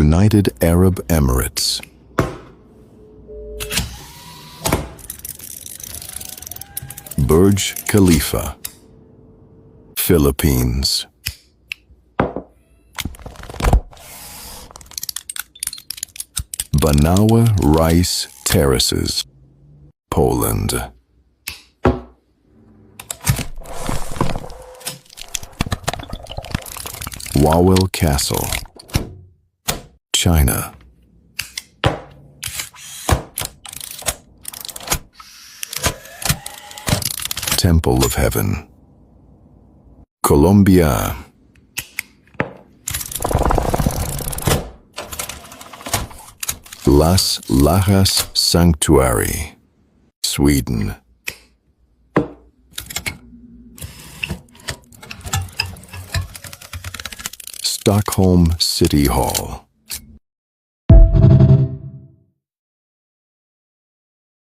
United Arab Emirates. Burj Khalifa, Philippines. Banawa Rice Terraces, Poland. Wawel Castle, China. Temple of Heaven, Colombia. Las Lajas Sanctuary, Sweden. Stockholm City Hall,